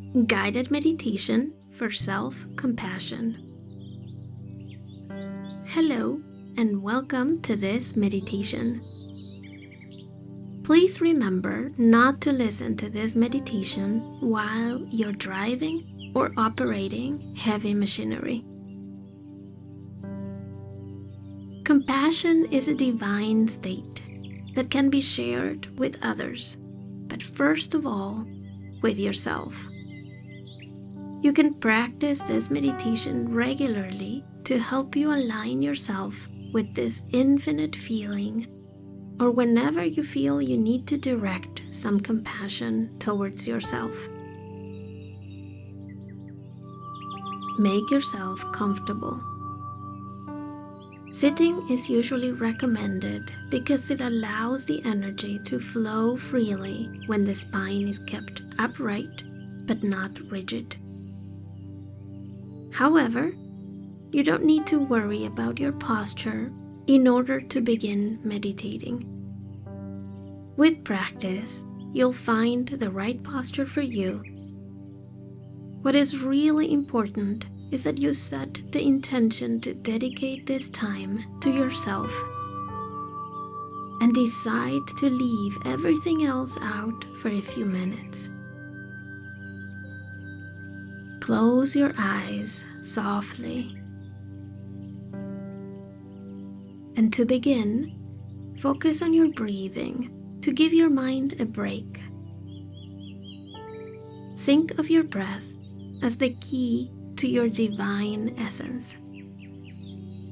Guided meditation for self-compassion. Hello and welcome to this meditation. Please remember not to listen to this meditation while you're driving or operating heavy machinery. Compassion is a divine state that can be shared with others, but first of all, with yourself. You can practice this meditation regularly to help you align yourself with this infinite feeling, or whenever you feel you need to direct some compassion towards yourself. Make yourself comfortable. Sitting is usually recommended because it allows the energy to flow freely when the spine is kept upright but not rigid. However, you don't need to worry about your posture in order to begin meditating. With practice, you'll find the right posture for you. What is really important is that you set the intention to dedicate this time to yourself and decide to leave everything else out for a few minutes. Close your eyes softly. And to begin, focus on your breathing to give your mind a break. Think of your breath as the key to your divine essence.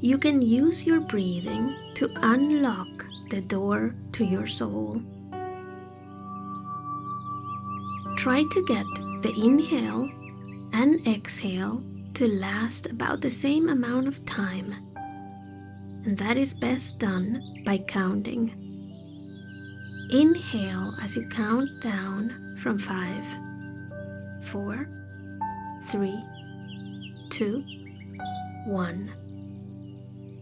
You can use your breathing to unlock the door to your soul. Try to get the inhale and exhale to last about the same amount of time, and that is best done by counting. Inhale as you count down from 5, 4, 3, 2, 1.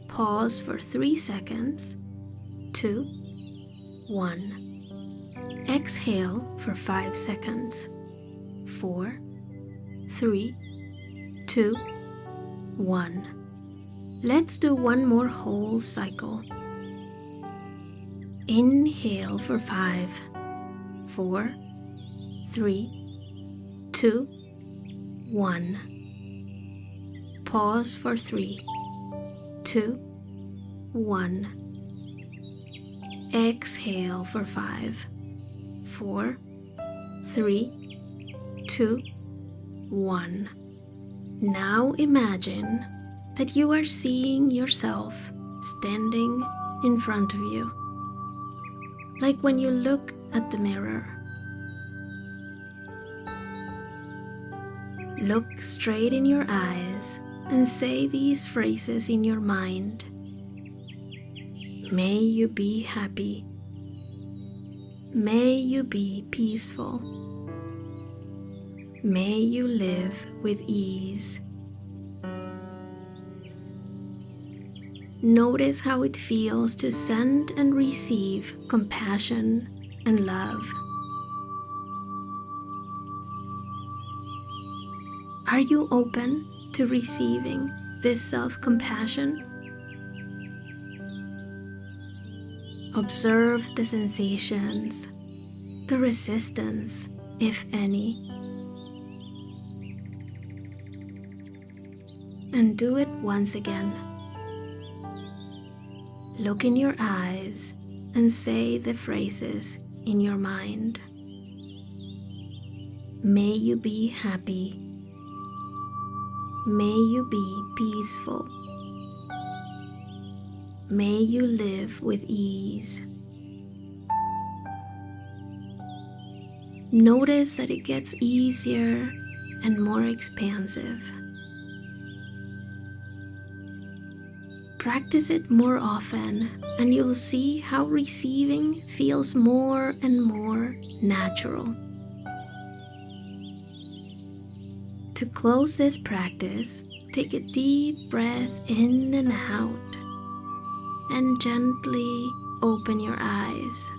Pause for 3 seconds. 2, 1. Exhale for 5 seconds. 4, 3, 2, 1. Let's do one more whole cycle. Inhale for 5, 4, 3, 2, 1. Pause for 3, 2, 1. Exhale for 5, 4, 3, 2, 1. Now imagine that you are seeing yourself standing in front of you, like when you look at the mirror. Look straight in your eyes and say these phrases in your mind. May you be happy. May you be peaceful. May you live with ease. Notice how it feels to send and receive compassion and love. Are you open to receiving this self-compassion? Observe the sensations, the resistance, if any, and do it once again. Look in your eyes and say the phrases in your mind. May you be happy. May you be peaceful. May you live with ease. Notice that it gets easier and more expansive. Practice it more often, and you'll see how receiving feels more and more natural. To close this practice, take a deep breath in and out, and gently open your eyes.